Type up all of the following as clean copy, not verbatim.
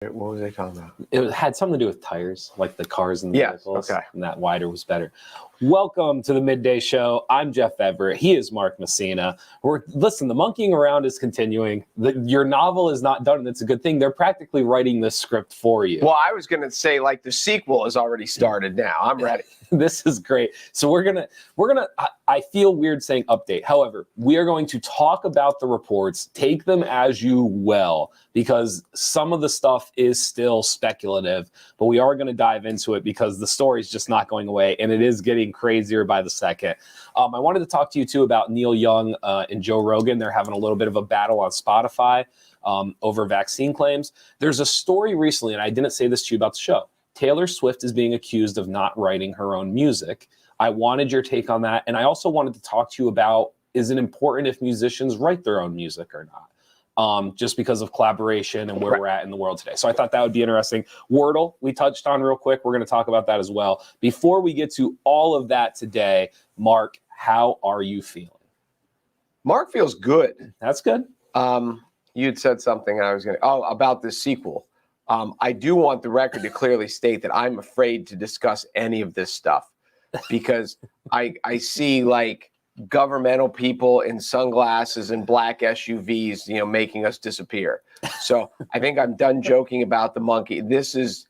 What was I talking about? It had something to do with tires, like the cars and the vehicles. Okay. And that wider was better. Welcome to the Midday Show. I'm Jeff Everett. He is Mark Messina. Listen, the monkeying around is continuing. Your novel is not done, and it's a good thing. They're practically writing this script for you. Well, I was going to say, like, the sequel has already started now. I'm ready. This is great. So we're gonna. I feel weird saying update. However, we are going to talk about the reports. Take them as you will, because some of the stuff is still speculative, but we are going to dive into it because the story is just not going away, and it is getting crazier by the second. I wanted to talk to you too about Neil Young and Joe Rogan. They're having a little bit of a battle on Spotify over vaccine claims. There's a story recently, and I didn't say this to you about the show. Taylor Swift is being accused of not writing her own music. I wanted your take on that. And I also wanted to talk to you about, is it important if musicians write their own music or not? Just because of collaboration and where we're at in the world today. So I thought that would be interesting. Wordle, we touched on real quick. We're going to talk about that as well. Before we get to all of that today, Mark, how are you feeling? Mark feels good. That's good. You'd said something, and I was going to, about this sequel. I do want the record to clearly state that I'm afraid to discuss any of this stuff because I see like governmental people in sunglasses and black SUVs, making us disappear. So I think I'm done joking about the monkey. This is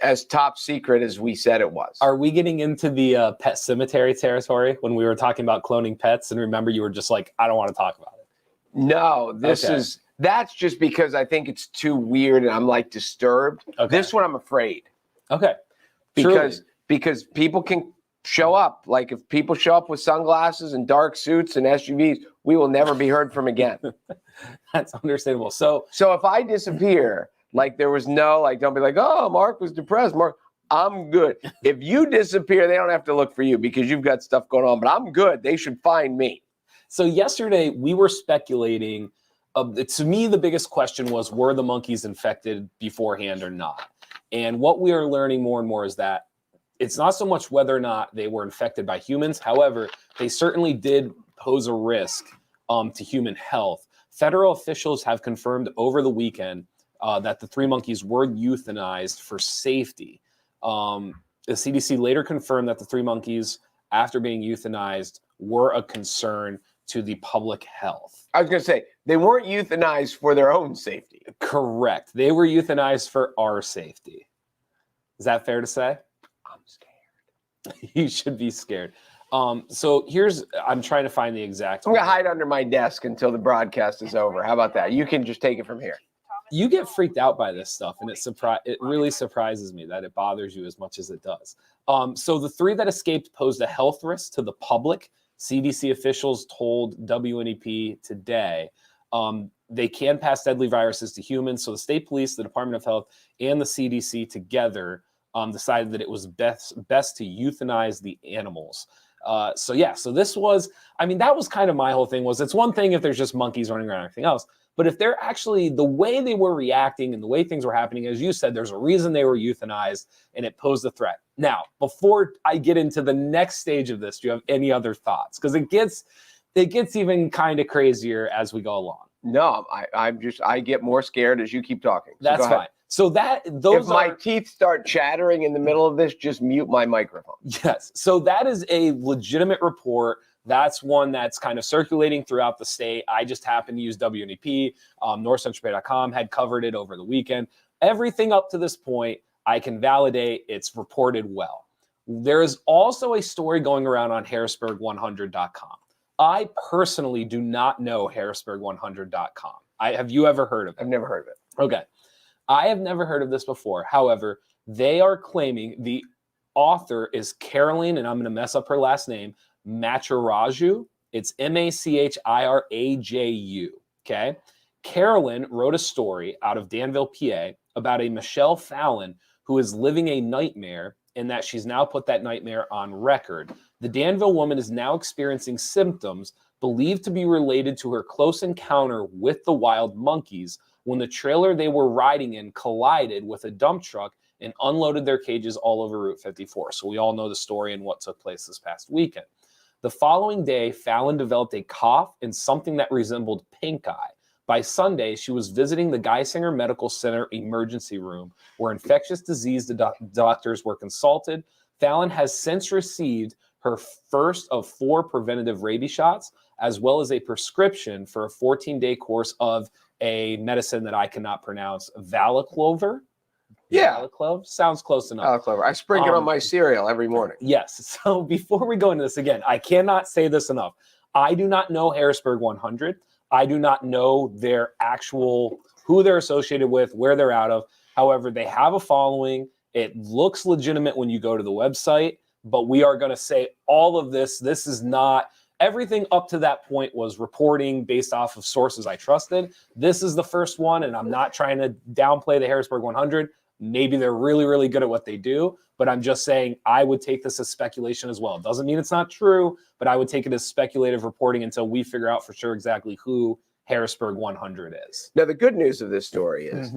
as top secret as we said it was. Are we getting into the pet cemetery territory when we were talking about cloning pets? And remember, you were just like, I don't want to talk about it. No, that's just because I think it's too weird and I'm like disturbed. Okay. This one I'm afraid. Okay. Because people can show up. Like if people show up with sunglasses and dark suits and SUVs, we will never be heard from again. That's understandable. So if I disappear, like there was no, like, don't be like, oh, Mark was depressed. Mark, I'm good. If you disappear, they don't have to look for you because you've got stuff going on, but I'm good. They should find me. So yesterday we were speculating. To me, the biggest question was, were the monkeys infected beforehand or not? And what we are learning more and more is that it's not so much whether or not they were infected by humans. However, they certainly did pose a risk to human health. Federal officials have confirmed over the weekend that the 3 monkeys were euthanized for safety. The CDC later confirmed that the 3 monkeys, after being euthanized, were a concern to the public health. I was going to say, they weren't euthanized for their own safety. Correct. They were euthanized for our safety. Is that fair to say? I'm scared. You should be scared. So I'm trying to find the exact. I'm going to hide under my desk until the broadcast is over. How about that? You can just take it from here. You get freaked out by this stuff, and it really surprises me that it bothers you as much as it does. So the 3 that escaped posed a health risk to the public. CDC officials told WNEP today they can pass deadly viruses to humans. So the state police, the Department of Health, and the CDC together decided that it was best to euthanize the animals. So this was, that was kind of my whole thing. Was it's one thing if there's just monkeys running around and everything else, but if they're actually, the way they were reacting and the way things were happening, as you said, there's a reason they were euthanized and it posed a threat. Now, before I get into the next stage of this, do you have any other thoughts? Because it gets even kind of crazier as we go along. No, I get more scared as you keep talking. So that's fine. So if my teeth start chattering in the middle of this, just mute my microphone. Yes. So that is a legitimate report. That's one that's kind of circulating throughout the state. I just happen to use WNEP. NorthcentralPa.com had covered it over the weekend. Everything up to this point, I can validate. It's reported well. There is also a story going around on Harrisburg100.com. I personally do not know Harrisburg100.com. Have you ever heard of it? I've never heard of it. Okay. I have never heard of this before. However, they are claiming the author is Caroline, and I'm going to mess up her last name, Macharaju. It's Machiraju. Okay. Carolyn wrote a story out of Danville, PA, about a Michelle Fallon who is living a nightmare, and that she's now put that nightmare on record. The Danville woman is now experiencing symptoms believed to be related to her close encounter with the wild monkeys when the trailer they were riding in collided with a dump truck and unloaded their cages all over Route 54. So we all know the story and what took place this past weekend. The following day, Fallon developed a cough and something that resembled pink eye. By Sunday, she was visiting the Geisinger Medical Center emergency room, where infectious disease doctors were consulted. Fallon has since received her first of 4 preventative rabies shots, as well as a prescription for a 14-day course of a medicine that I cannot pronounce, Valaclover. Yeah. Valaclove? Sounds close enough. Valaclover. I sprinkle it on my cereal every morning. Yes. So before we go into this again, I cannot say this enough. I do not know Harrisburg 100. I do not know their actual, who they're associated with, where they're out of. However, they have a following. It looks legitimate when you go to the website, but we are going to say all of this. This is not, everything up to that point was reporting based off of sources I trusted. This is the first one, and I'm not trying to downplay the Harrisburg 100. Maybe they're really, really good at what they do, but I'm just saying I would take this as speculation as well. It doesn't mean it's not true, but I would take it as speculative reporting until we figure out for sure exactly who Harrisburg 100 is. Now, the good news of this story is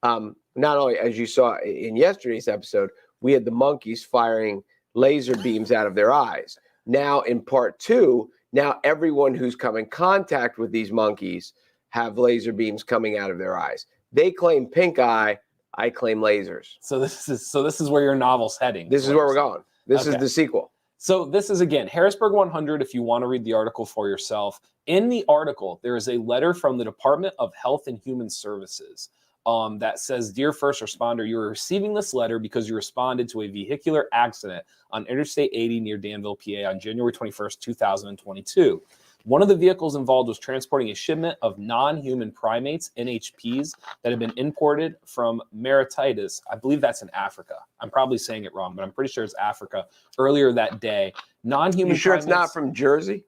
not only, as you saw in yesterday's episode, we had the monkeys firing laser beams out of their eyes. Now, in part 2, now everyone who's come in contact with these monkeys have laser beams coming out of their eyes. They claim pink eye. I claim lasers. So this is where your novel's heading. This is where we're going. This is the sequel. So this is, again, Harrisburg 100, if you want to read the article for yourself. In the article, there is a letter from the Department of Health and Human Services that says, "Dear first responder, you are receiving this letter because you responded to a vehicular accident on Interstate 80 near Danville, PA on January 21st, 2022. One of the vehicles involved was transporting a shipment of non-human primates, NHPs, that had been imported from Mauritius. I believe that's in Africa. I'm probably saying it wrong, but I'm pretty sure it's Africa. Earlier that day, non-human. You sure primates, it's not from Jersey?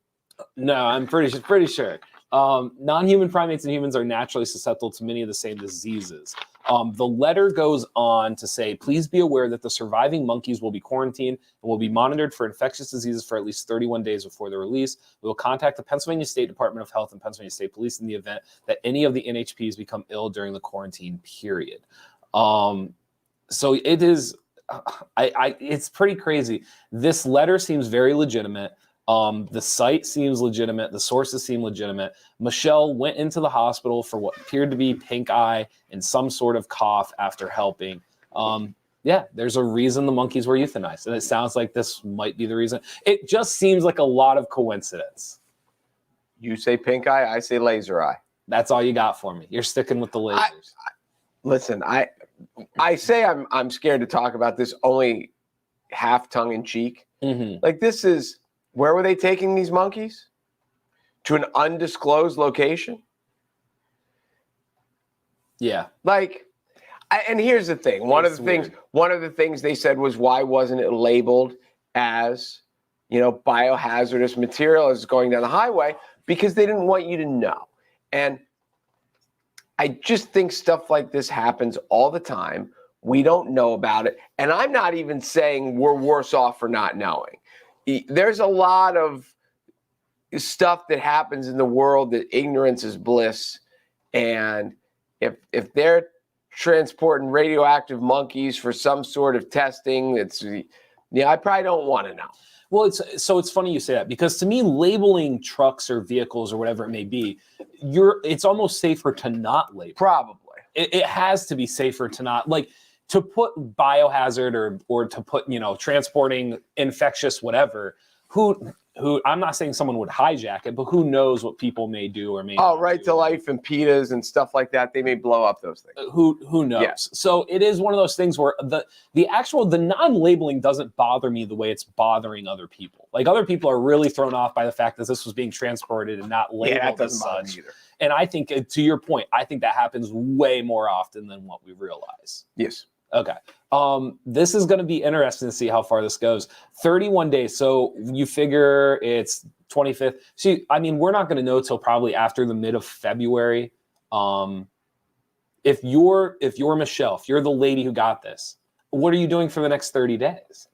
No, I'm pretty sure. Non-human primates and humans are naturally susceptible to many of the same diseases. The letter goes on to say, please be aware that the surviving monkeys will be quarantined and will be monitored for infectious diseases for at least 31 days before their release. We will contact the Pennsylvania State Department of Health and Pennsylvania State Police in the event that any of the NHPs become ill during the quarantine period." So it is, it's pretty crazy. This letter seems very legitimate. The site seems legitimate. The sources seem legitimate. Michelle went into the hospital for what appeared to be pink eye and some sort of cough after helping. Yeah, there's a reason the monkeys were euthanized. And it sounds like this might be the reason. It just seems like a lot of coincidence. You say pink eye, I say laser eye. That's all you got for me. You're sticking with the lasers. Listen, I say I'm scared to talk about this only half tongue in cheek. Like, this is, where were they taking these monkeys? To an undisclosed location? Yeah. Like, and here's the thing. One of the things they said was, why wasn't it labeled as, biohazardous material as going down the highway? Because they didn't want you to know. And I just think stuff like this happens all the time. We don't know about it. And I'm not even saying we're worse off for not knowing. There's a lot of stuff that happens in the world that ignorance is bliss. And if they're transporting radioactive monkeys for some sort of testing, I probably don't want to know. Well, it's funny you say that, because to me, labeling trucks or vehicles or whatever it may be, it's almost safer to not label. Probably. It has to be safer to not, like, to put biohazard or to put, transporting infectious whatever, who I'm not saying someone would hijack it, but who knows what people may do or may not right do. to life and PETAs and stuff like that. They may blow up those things. Who knows? Yeah. So it is one of those things where the non-labeling doesn't bother me the way it's bothering other people. Like, other people are really thrown off by the fact that this was being transported and not labeled. Yeah, that doesn't bother me either. And I think, to your point, I think that happens way more often than what we realize. Yes. Okay. This is going to be interesting to see how far this goes. 31 days. So you figure it's 25th. See, I mean, we're not going to know till probably after the mid of February. If you're Michelle, if you're the lady who got this, what are you doing for the next 30 days?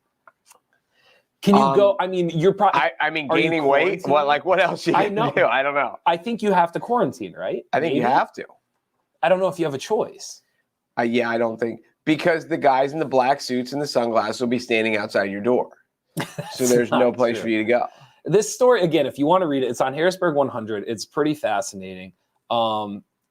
Can you go? I mean, you're probably. Gaining weight. What else you can do? I don't know. I think you have to quarantine, right? I think you have to. I don't know if you have a choice. Yeah, I don't think. Because the guys in the black suits and the sunglasses will be standing outside your door. So there's no place for you to go. This story, again, if you want to read it, it's on Harrisburg 100. It's pretty fascinating.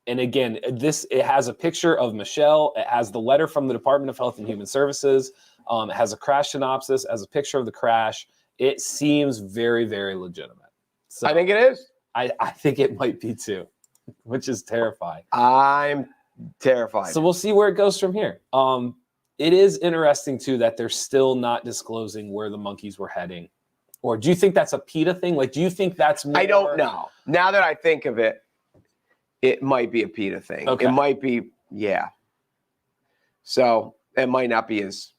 And again, it has a picture of Michelle. It has the letter from the Department of Health and Human Services. It has a crash synopsis, has a picture of the crash. It seems very, very legitimate. So I think it is. I think it might be too, which is terrifying. I'm terrified. So we'll see where it goes from here. It is interesting too that they're still not disclosing where the monkeys were heading. Or do you think that's a PETA thing? Like, do you think that's more... I don't know. Now that I think of it, it might be a PETA thing. Okay. It might be, yeah. So it might not be as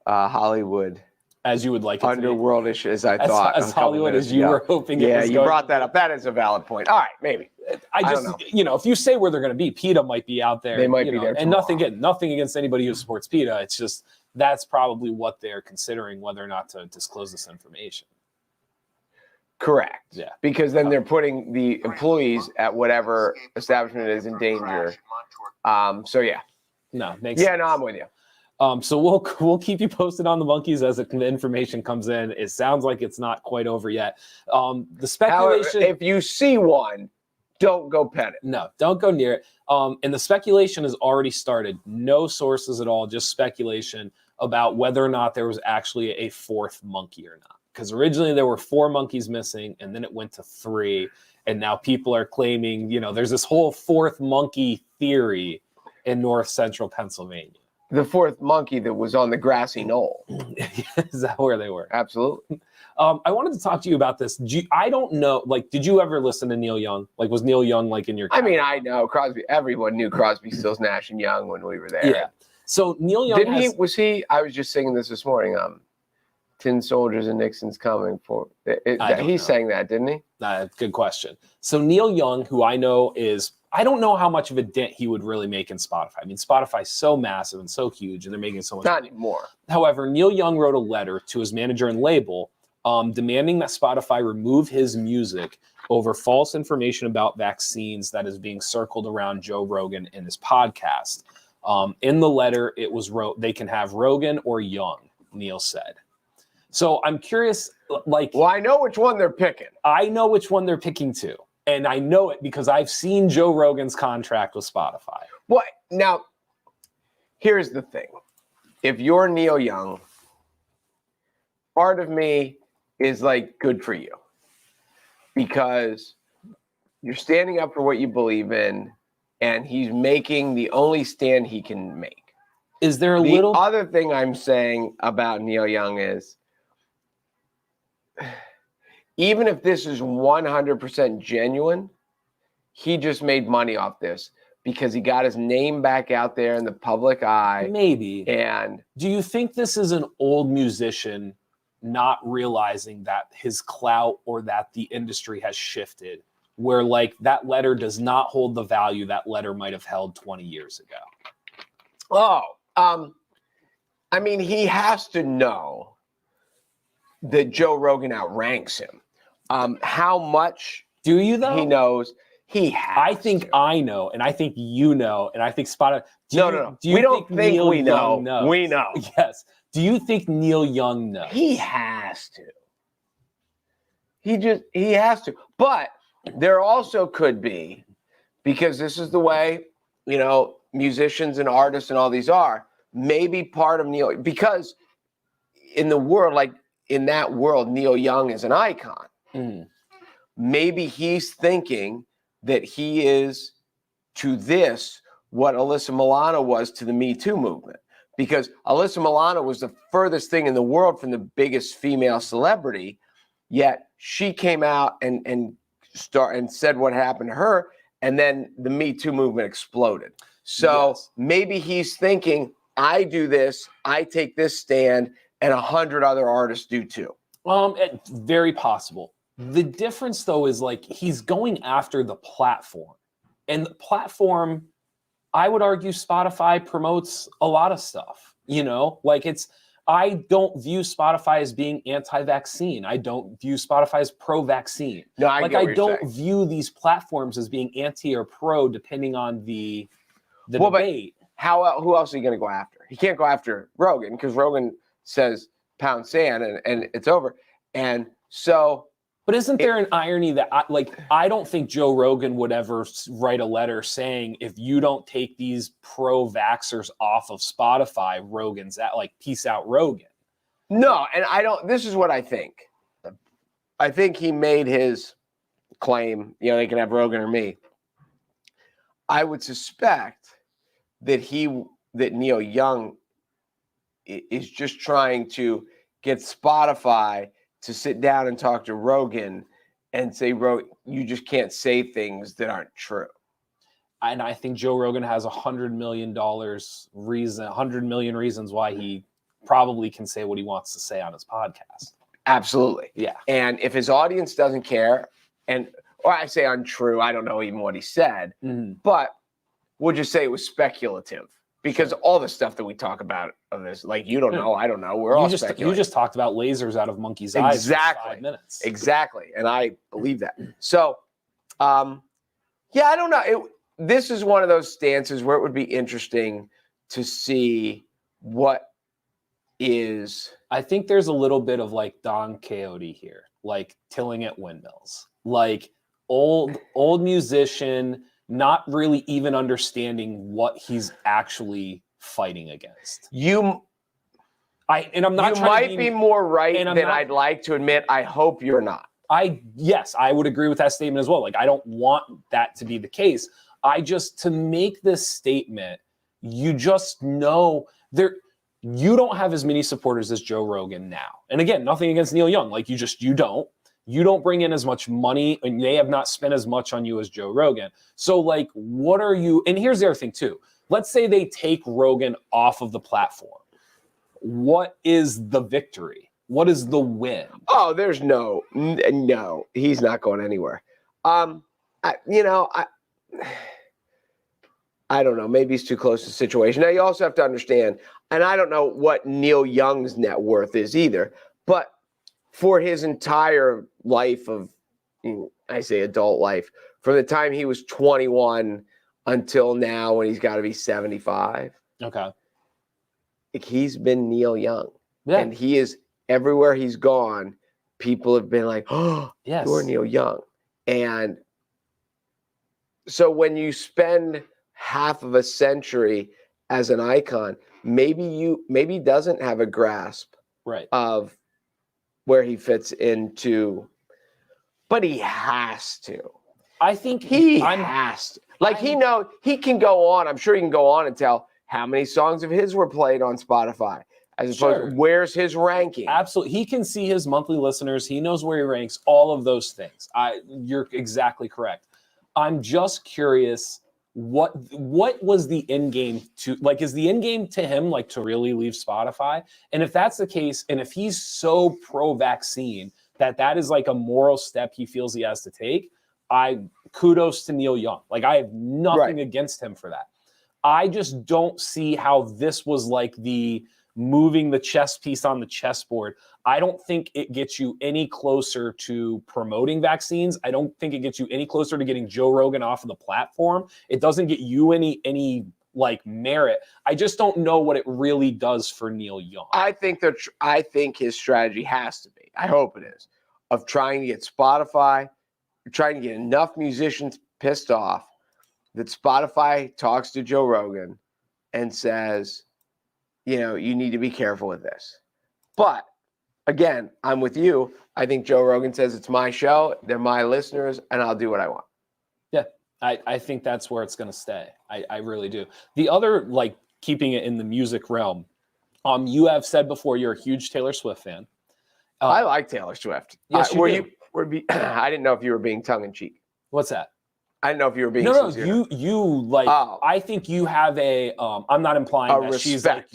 Hollywood as you would like it underworldish as I thought. As Hollywood as you were hoping it was you brought that up. That is a valid point. All right, maybe. I don't know. If you say where they're going to be, PETA might be out there. They might be there And tomorrow. nothing against anybody who supports PETA. It's just that's probably what they're considering whether or not to disclose this information. Correct. Yeah. Because then they're putting the employees at whatever establishment is in danger. So yeah. No, makes sense. No, I'm with you. So we'll keep you posted on the monkeys as the information comes in. It sounds like it's not quite over yet. The speculation. However, if you see one, don't go pet it. No, don't go near it. And the speculation has already started. No sources at all, just speculation about whether or not there was actually a fourth monkey or not. Because originally there were 4 monkeys missing, and then it went to 3. And now people are claiming, there's this whole fourth monkey theory in North Central Pennsylvania. The fourth monkey that was on the grassy knoll. Is that where they were? Absolutely. I wanted to talk to you about this. I don't know. Did you ever listen to Neil Young? Was Neil Young in your? I mean, I know Crosby. Everyone knew Crosby, Stills, Nash and Young when we were there. Yeah. So Neil Young Was he? I was just singing this morning. Tin soldiers and Nixon's coming for. He sang that, didn't he? Good question. So Neil Young, who I know I don't know how much of a dent he would really make in Spotify. I mean, Spotify's so massive and so huge, and they're making so much. Not anymore. However, Neil Young wrote a letter to his manager and label demanding that Spotify remove his music over false information about vaccines that is being circled around Joe Rogan in his podcast. In the letter, it was they can have Rogan or Young, Neil said. So I'm curious, well, I know which one they're picking. I know which one they're picking too. And I know it because I've seen Joe Rogan's contract with Spotify. Well, now, here's the thing. If you're Neil Young, part of me is good for you. Because you're standing up for what you believe in, and he's making the only stand he can make. Is there The little other thing I'm saying about Neil Young is, even if this is 100% genuine, he just made money off this because he got his name back out there in the public eye. Maybe. And do you think this is an old musician not realizing that his clout or that the industry has shifted, where that letter does not hold the value that letter might have held 20 years ago? I mean, he has to know that Joe Rogan outranks him. How much do you though? He knows. He has. I think to. I know, and I think you know, and I think Spotify. No. We don't think Neil we know. Young knows? We know. Yes. Do you think Neil Young knows? He has to. He has to. But there also could be, because this is the way, musicians and artists and all these are, maybe part of Neil, because in the world, in that world, Neil Young is an icon. Mm. Maybe he's thinking that he is to this what Alyssa Milano was to the Me Too movement. Because Alyssa Milano was the furthest thing in the world from the biggest female celebrity, yet she came out and said what happened to her, and then the Me Too movement exploded. So Yes. Maybe he's thinking, I do this, I take this stand, and 100 other artists do too. It's very possible. The difference, though, is he's going after the platform, and the platform, I would argue, Spotify promotes a lot of stuff. I don't view Spotify as being anti-vaccine. I don't view Spotify as pro-vaccine. No, I don't view these platforms as being anti or pro, depending on the debate. But who else are you going to go after? He can't go after Rogan because Rogan says pound sand and it's over. And so But isn't there an irony that I don't think Joe Rogan would ever write a letter saying, if you don't take these pro-vaxxers off of Spotify, Rogan's at, like, peace out, Rogan. No, and I don't. This is what I think. I think he made his claim, they can have Rogan or me. I would suspect that Neil Young is just trying to get Spotify to sit down and talk to Rogan and say, you just can't say things that aren't true. And I think Joe Rogan has $100 million reasons why he probably can say what he wants to say on his podcast. Absolutely. Yeah. And if his audience doesn't care, or I say untrue, I don't know even what he said, but we'll just say it was speculative. Because all the stuff that we talk about of this, like, you don't know, I don't know. We're all speculating. You just talked about lasers out of monkeys' eyes for 5 minutes. Exactly. And I believe that. So, I don't know. This is one of those stances where it would be interesting to see what is. I think there's a little bit of like Don Quixote here, like tilling at windmills, like old musician, not really even understanding what he's actually fighting against. I'm not. You might be more right than I'd like to admit. I hope you're not. Yes, I would agree with that statement as well. Like, I don't want that to be the case. To make this statement, you just know you don't have as many supporters as Joe Rogan now. And again, nothing against Neil Young. Like, you don't bring in as much money, and they have not spent as much on you as Joe Rogan. So, like, what are you? And here's the other thing too. Let's say they take Rogan off of the platform. What is the victory? What is the win? Oh, there's no, he's not going anywhere. I don't know. Maybe he's too close to the situation. Now, you also have to understand, and I don't know what Neil Young's net worth is either, but for his entire life of, I say adult life, from the time he was 21 until now when he's got to be 75. Okay. He's been Neil Young. Yeah. And he is, everywhere he's gone, people have been like, oh, yes, you're Neil Young. And so when you spend half of a century as an icon, maybe he doesn't have a grasp of where he fits into, but he has to. I think he has to. Like, he can go on. I'm sure he can go on and tell how many songs of his were played on Spotify, as opposed to where's his ranking. Absolutely. He can see his monthly listeners. He knows where he ranks, all of those things. You're exactly correct. I'm just curious, what was the end game to, like, is the end game to him, like, to really leave Spotify? And if that's the case, and if he's so pro-vaccine that is like a moral step he feels he has to take, kudos to Neil Young. Like, I have nothing against him for that. I just don't see how this was like the moving the chess piece on the chessboard. I don't think it gets you any closer to promoting vaccines. I don't think it gets you any closer to getting Joe Rogan off of the platform. It doesn't get you any like merit. I just don't know what it really does for Neil Young. I think his strategy has to be, I hope it is, of trying to get Spotify, trying to get enough musicians pissed off that Spotify talks to Joe Rogan and says, you need to be careful with this. But again, I'm with you. I think Joe Rogan says it's my show, they're my listeners, and I'll do what I want. Yeah, I think that's where it's going to stay. I really do. The other, like, keeping it in the music realm, you have said before you're a huge Taylor Swift fan. I like Taylor Swift. Yes, you do. I didn't know if you were being tongue-in-cheek. What's that? I didn't know if you were being sincere. No, you like, I think you have I'm not implying that she's like,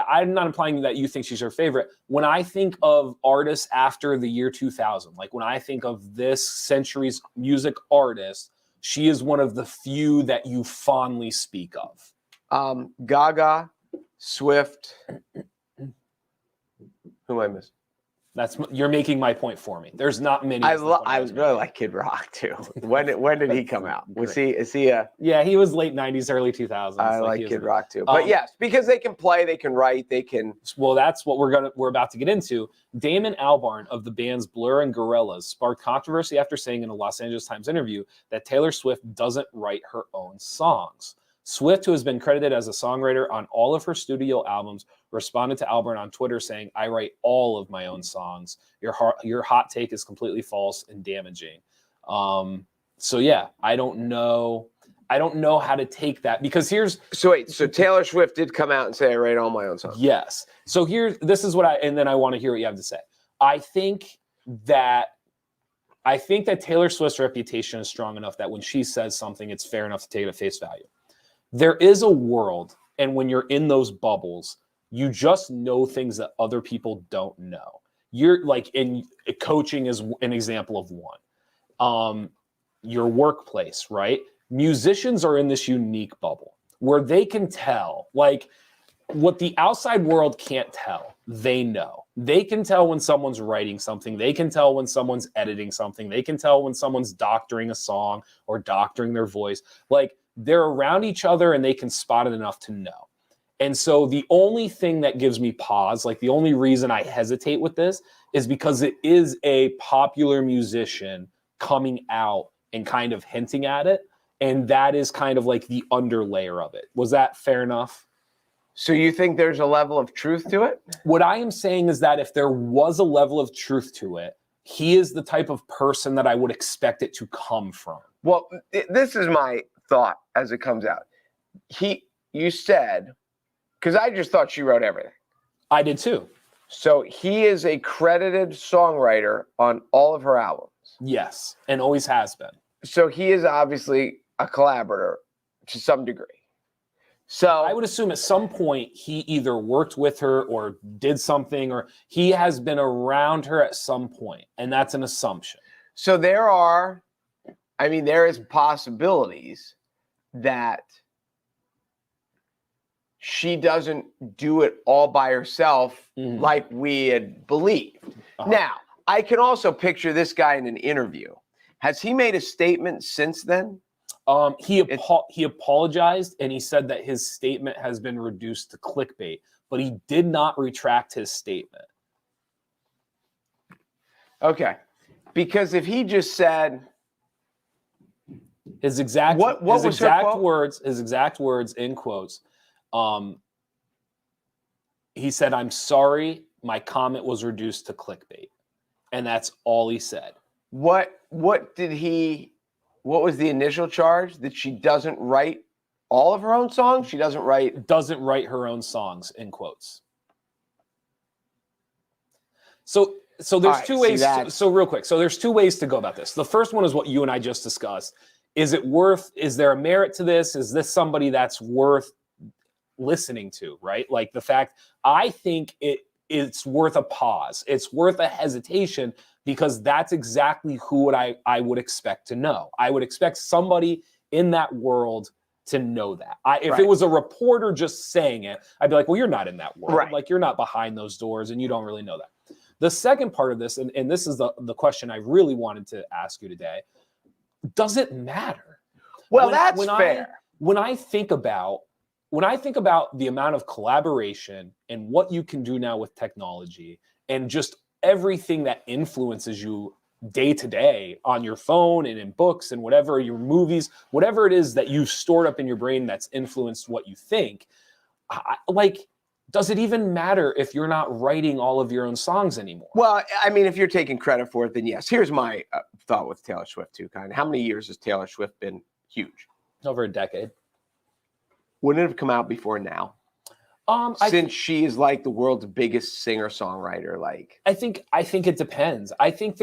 I'm not implying that you think she's her favorite. When I think of artists after the year 2000, like when I think of this century's music artist, she is one of the few that you fondly speak of. Gaga, Swift. Who am I missing? You're making my point for me. There's not many. I really like Kid Rock too. When did he come out? Is he a? Yeah, he was late 90s, early 2000s. I like Kid Rock too. But yes, because they can play, they can write, they can. Well, that's what we're about to get into. Damon Albarn of the bands Blur and Gorillaz sparked controversy after saying in a Los Angeles Times interview that Taylor Swift doesn't write her own songs. Swift, who has been credited as a songwriter on all of her studio albums, responded to Albarn on Twitter saying, "I write all of my own songs. Your hot take is completely false and damaging." So yeah, I don't know how to take that, because so Taylor Swift did come out and say, "I write all my own songs." Yes. So this is and then I want to hear what you have to say. I think that Taylor Swift's reputation is strong enough that when she says something, it's fair enough to take it at face value. There is a world, and when you're in those bubbles, you just know things that other people don't know. You're like, in coaching is an example of one. Your workplace, right? Musicians are in this unique bubble where they can tell, like, what the outside world can't tell. They know. They can tell when someone's writing something. They can tell when someone's editing something. They can tell when someone's doctoring a song or doctoring their voice. Like, they're around each other and they can spot it enough to know. And so the only thing that gives me pause, like the only reason I hesitate with this, is because it is a popular musician coming out and kind of hinting at it. And that is kind of like the underlayer of it. Was that fair enough? So you think there's a level of truth to it? What I am saying is that if there was a level of truth to it, he is the type of person that I would expect it to come from. Well, this is my thought as it comes out. You said, because I just thought she wrote everything. I did too. So he is a credited songwriter on all of her albums. Yes, and always has been. So he is obviously a collaborator to some degree. So I would assume at some point he either worked with her or did something, or he has been around her at some point, and that's an assumption. So there is possibilities that she doesn't do it all by herself like we had believed. Uh-huh. Now, I can also picture this guy in an interview. Has he made a statement since then? He apologized, and he said that his statement has been reduced to clickbait, but he did not retract his statement. Okay. Because if he just said his exact words in quotes, he said, "I'm sorry, my comment was reduced to clickbait." And that's all he said. What was the initial charge? That she doesn't write all of her own songs? She doesn't write her own songs, in quotes. So there's two ways. So real quick. So there's two ways to go about this. The first one is what you and I just discussed. Is there a merit to this? Is this somebody that's worth listening to, right? Like the fact, I think it's worth a pause. It's worth a hesitation, because that's exactly who I would expect to know. I would expect somebody in that world to know that. If it was a reporter just saying it, I'd be like, well, you're not in that world. Right. Like, you're not behind those doors and you don't really know that. The second part of this, and this is the question I really wanted to ask you today, does it matter? Well, that's fair. When I think about the amount of collaboration and what you can do now with technology and just everything that influences you day to day on your phone and in books and whatever, your movies, whatever it is that you've stored up in your brain that's influenced what you think, does it even matter if you're not writing all of your own songs anymore? Well, I mean, if you're taking credit for it, then yes. Here's my thought with Taylor Swift too, kind of. How many years has Taylor Swift been huge? Over a decade. Wouldn't it have come out before now? Since she is like the world's biggest singer-songwriter, like I think it depends. I think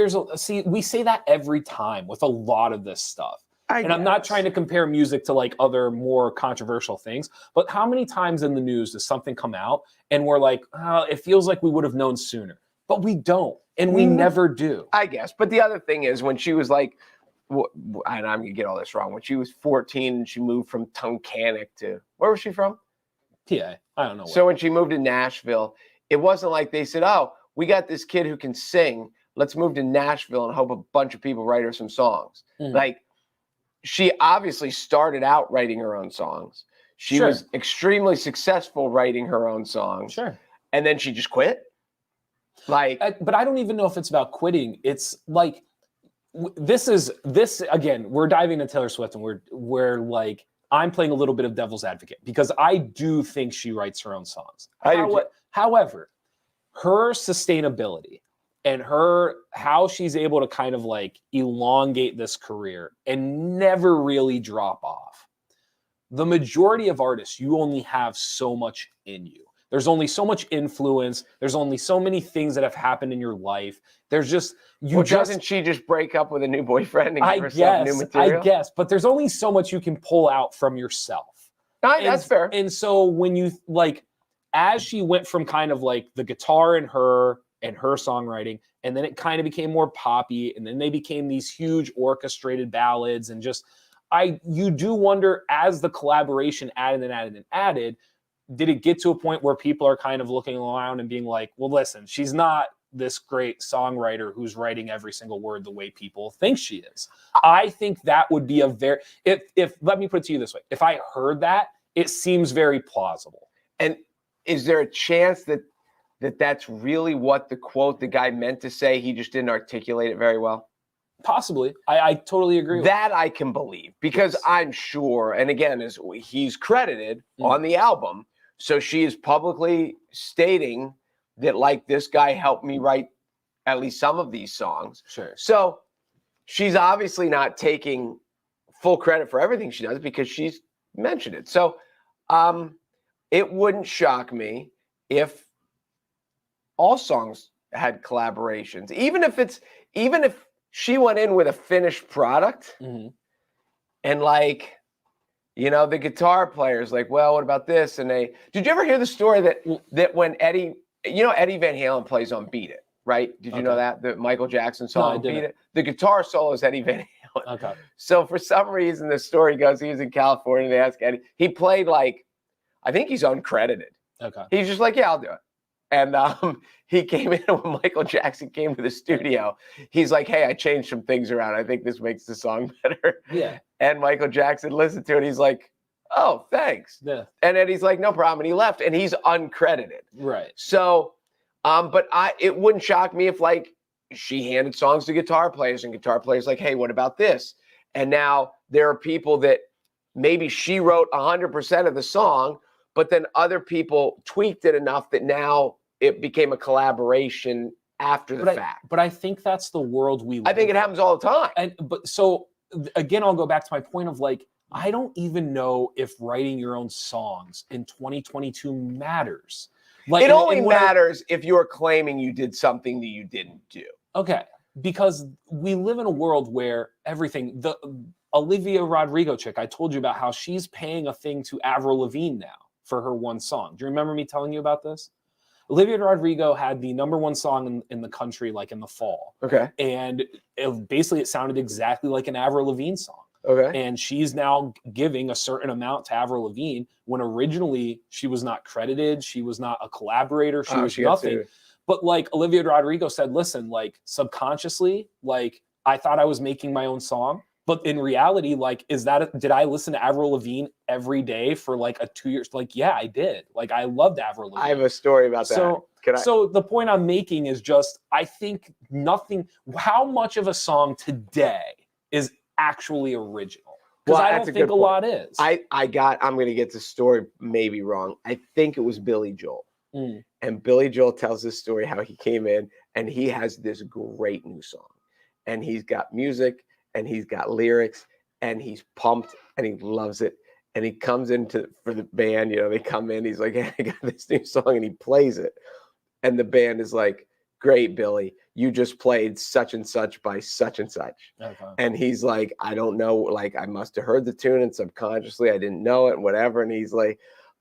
we say that every time with a lot of this stuff. I'm not trying to compare music to like other more controversial things, but how many times in the news does something come out and we're like, it feels like we would have known sooner, but we don't, and we never do. I guess. But the other thing is when she was like, and I'm gonna get all this wrong, when she was 14 and she moved from Tunkhannock to, where was she from? PA. I don't know. So when she moved to Nashville, it wasn't like they said, oh, we got this kid who can sing. Let's move to Nashville and hope a bunch of people write her some songs. Like, she obviously started out writing her own songs. She was extremely successful writing her own songs. And then she just quit. Like, but I don't even know if it's about quitting. It's like, this again, we're diving into Taylor Swift, and we're like, I'm playing a little bit of devil's advocate because I do think she writes her own songs. However, her sustainability and how she's able to kind of like elongate this career and never really drop off. The majority of artists, you only have so much in you. There's only so much influence. There's only so many things that have happened in your life. There's just doesn't she just break up with a new boyfriend and give herself new material? I guess, but there's only so much you can pull out from yourself. That's fair. And so when you like, as she went from kind of like the guitar and her songwriting, and then it kind of became more poppy, and then they became these huge orchestrated ballads, and just you do wonder, as the collaboration added, did it get to a point where people are kind of looking around and being like, well, listen, she's not this great songwriter who's writing every single word the way people think she is. I think that would be if let me put it to you this way. If I heard that, it seems very plausible. And is there a chance that that's really what the guy meant to say? He just didn't articulate it very well? Possibly. I totally agree with that. I can believe, because I'm sure, and again, he's credited on the album, so she is publicly stating that, like, this guy helped me write at least some of these songs. So she's obviously not taking full credit for everything she does, because she's mentioned it. So it wouldn't shock me if all songs had collaborations, even if she went in with a finished product and, like, you know, the guitar player's like, well, what about this? And did you ever hear the story that when Eddie Van Halen plays on Beat It, right? Did you know that? The Michael Jackson song, Beat It? The guitar solo is Eddie Van Halen. So for some reason, the story goes, he was in California, and they asked Eddie. He played, like, I think he's uncredited. He's just like, yeah, I'll do it. And he came in when Michael Jackson came to the studio. He's like, hey, I changed some things around. I think this makes the song better. And Michael Jackson listened to it. He's like, oh, thanks. And then he's like, no problem. And he left, and he's uncredited. So, but it wouldn't shock me if, like, she handed songs to guitar players, and guitar players like, hey, what about this? And now there are people that maybe she wrote 100% of the song, but then other people tweaked it enough that now it became a collaboration after the fact. But I think that's the world we live in. I think it happens all the time. But so again, I'll go back to my point of, like, I don't even know if writing your own songs in 2022 matters. Like, it only matters if you're claiming you did something that you didn't do. Okay, because we live in a world where everything, the Olivia Rodrigo chick, I told you about how she's paying a thing to Avril Lavigne now for her one song. Do you remember me telling you about this? Olivia Rodrigo had the #1 song in the country, like, in the fall. And it sounded exactly like an Avril Lavigne song. And she's now giving a certain amount to Avril Lavigne when originally she was not credited. She was not a collaborator. She was nothing. But, like, Olivia Rodrigo said, listen, like, subconsciously, like, I thought I was making my own song. But in reality, like, did I listen to Avril Lavigne every day for, like, 2 years? Like, yeah, I did. Like, I loved Avril Lavigne. I have a story about that. So the point I'm making is just, I think how much of a song today is actually original? Because I don't think a lot is. I'm going to get the story maybe wrong. I think it was Billy Joel. And Billy Joel tells this story how he came in and he has this great new song. And he's got music, and he's got lyrics, and he's pumped, and he loves it. And he comes in for the band, you know, they come in, he's like, hey, I got this new song, and he plays it. And the band is like, great, Billy, you just played such and such by such and such. And he's like, I don't know, like, I must have heard the tune, and subconsciously I didn't know it, whatever. And he's like,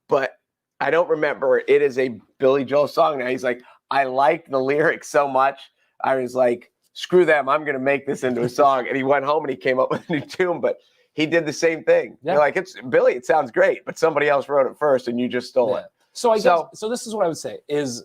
but I don't remember. It is a Billy Joel song now. He's like, I liked the lyrics so much. I was like, screw them, I'm going to make this into a song. And he went home and he came up with a new tune, but he did the same thing. You're like, it's Billy, it sounds great, but somebody else wrote it first and you just stole it. So I guess, so this is what I would say is,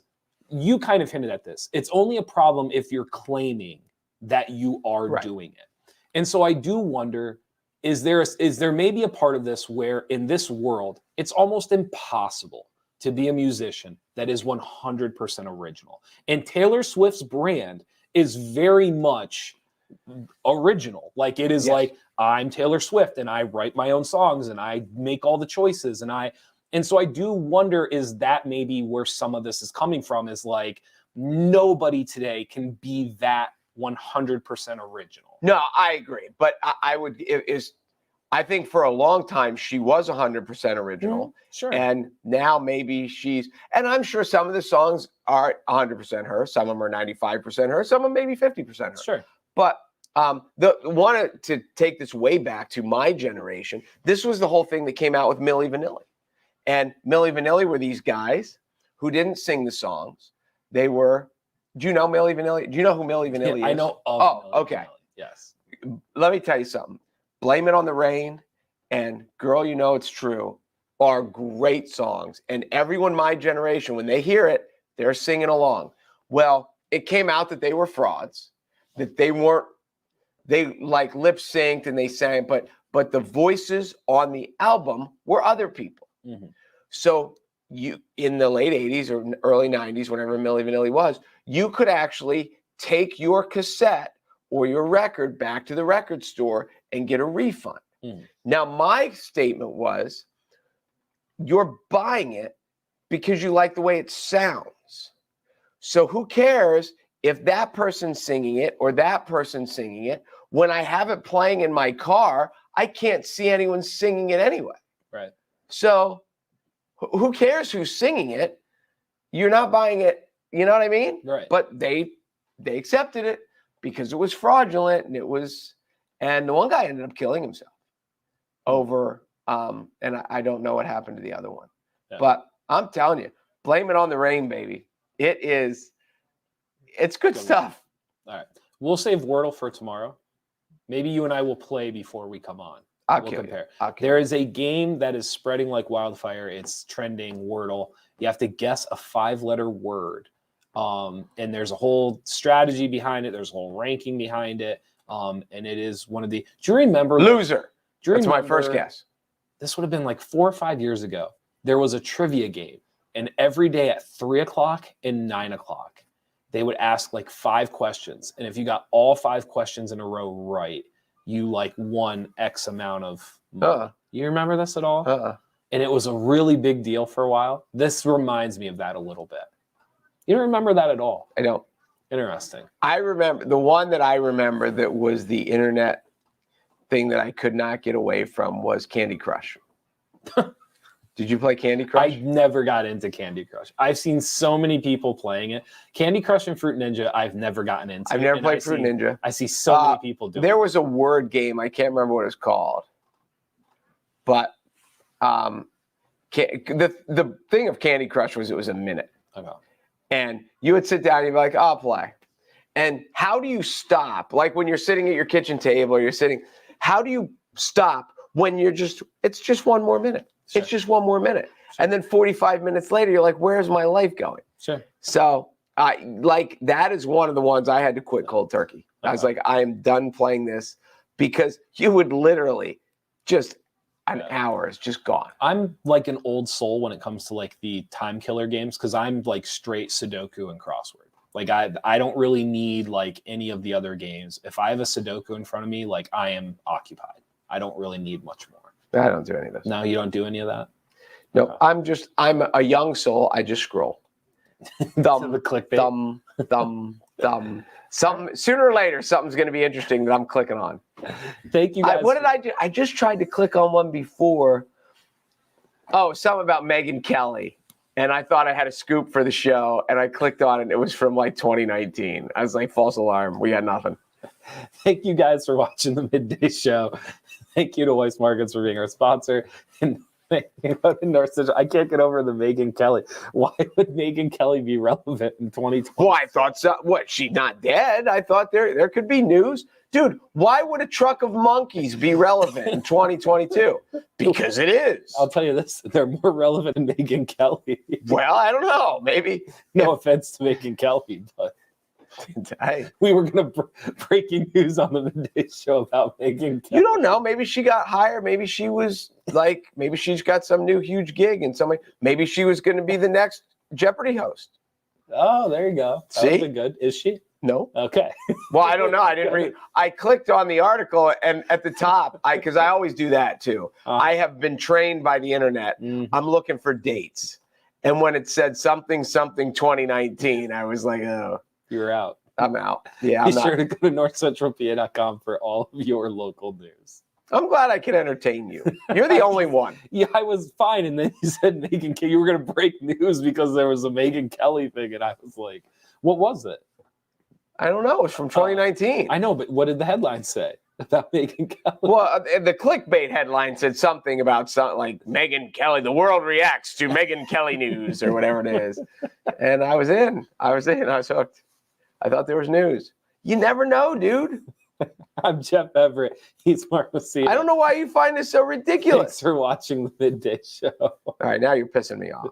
you kind of hinted at this. It's only a problem if you're claiming that you are doing it. And so I do wonder, is there maybe a part of this where in this world, it's almost impossible to be a musician that is 100% original. And Taylor Swift's brand is very much original. Like it is like, I'm Taylor Swift and I write my own songs and I make all the choices and so I do wonder, is that maybe where some of this is coming from, is like nobody today can be that 100% original. No, I agree. But I think for a long time she was 100% original. Sure. And now maybe and I'm sure some of the songs are 100% her. Some of them are 95% her. Some of them maybe 50% her. Sure. But to take this way back to my generation, this was the whole thing that came out with Milli Vanilli. And Milli Vanilli were these guys who didn't sing the songs. They were, do you know Milli Vanilli? Do you know who Milli Vanilli is? I know of Milli okay. Vanilli. Yes. Let me tell you something. Blame It on the Rain and Girl, You Know It's True are great songs. And everyone my generation, when they hear it, they're singing along. Well, it came out that they were frauds, that they like lip synced and they sang, but the voices on the album were other people. Mm-hmm. So you, in the late 80s or early 90s, whenever Milli Vanilli was, you could actually take your cassette or your record back to the record store and get a refund. Mm-hmm. Now, my statement was, you're buying it because you like the way it sounds. So who cares if that person's singing it or that person's singing it? When I have it playing in my car, I can't see anyone singing it anyway. Right. So who cares who's singing it? You're not buying it. You know what I mean? Right. But they accepted it because it was fraudulent and the one guy ended up killing himself over, and I don't know what happened to the other one. Yeah. But I'm telling you, Blame It on the Rain, baby. It's good stuff. All right. We'll save Wordle for tomorrow. Maybe you and I will play before we come on. We'll compare. There is a game that is spreading like wildfire. It's trending, Wordle. You have to guess a 5-letter word. And there's a whole strategy behind it. There's a whole ranking behind it. And it is one of the, do you remember? Loser. That's my first guess. This would have been like 4 or 5 years ago. There was a trivia game. And every day at 3 o'clock and 9 o'clock, they would ask like 5 questions. And if you got all 5 questions in a row right, you like won X amount of money. You remember this at all? And it was a really big deal for a while. This reminds me of that a little bit. You don't remember that at all? I don't. Interesting. I remember the one that I remember that was the internet thing that I could not get away from was Candy Crush. Did you play Candy Crush? I never got into Candy Crush. I've seen so many people playing it. Candy Crush and Fruit Ninja, I've never gotten into. I've never played Fruit Ninja. I see so many people doing it. There was a word game. I can't remember what it's called. But the thing of Candy Crush was it was a minute. Okay. And you would sit down and you'd be like, I'll play. And how do you stop? Like when you're sitting at your kitchen table or you're sitting, how do you stop when it's just one more minute? Sure. It's just one more minute. Sure. And then 45 minutes later, you're like, where's my life going? Sure. So that is one of the ones I had to quit cold turkey. I was like, I am done playing this because you would literally just an hour is just gone. I'm like an old soul when it comes to like the time killer games because I'm like straight Sudoku and crossword. Like I don't really need like any of the other games. If I have a Sudoku in front of me, like I am occupied. I don't really need much more. I don't do any of this. No, you don't do any of that? No, I'm a young soul. I just scroll. Thumb, the clickbait. Thumb. Something sooner or later, something's going to be interesting that I'm clicking on. Thank you guys. What did I do? I just tried to click on one before. Oh, something about Megyn Kelly. And I thought I had a scoop for the show. And I clicked on it. It was from like 2019. I was like, false alarm. We got nothing. Thank you guys for watching the Midday Show. Thank you to Weiss Markets for being our sponsor. And North Central. I can't get over the Megyn Kelly. Why would Megyn Kelly be relevant in 2020? Well, I thought so. What? She's not dead. I thought there could be news. Dude, why would a truck of monkeys be relevant in 2022? Because it is. I'll tell you this: they're more relevant than Megyn Kelly. Well, I don't know. Maybe. No offense to Megyn Kelly, but we were gonna breaking news on the Midday show about Megyn Kelly. You don't know. Maybe she got hired. Maybe she was like. Maybe she's got some new huge gig and somebody. Maybe she was going to be the next Jeopardy host. Oh, there you go. That See? was good. Is she? No. Okay. Well, I don't know. I didn't read. I clicked on the article, and at the top, because I always do that too. I have been trained by the internet. I'm looking for dates, and when it said something 2019, I was like, oh, you're out. I'm out. Yeah. Be sure to go to NorthcentralPa.com for all of your local news. I'm glad I can entertain you. You're the only one. Yeah, I was fine, and then you said Megyn Kelly. You were going to break news because there was a Megyn Kelly thing, and I was like, what was it? I don't know. It's from 2019. I know, but what did the headline say about Megyn Kelly? Well, the clickbait headline said something about something like Megyn Kelly. The world reacts to Megyn Kelly news or whatever it is. And I was in. I was hooked. I thought there was news. You never know, dude. I'm Jeff Everett. He's Mark Messina. I don't know why you find this so ridiculous. Thanks for watching the Midday Show. All right, now you're pissing me off.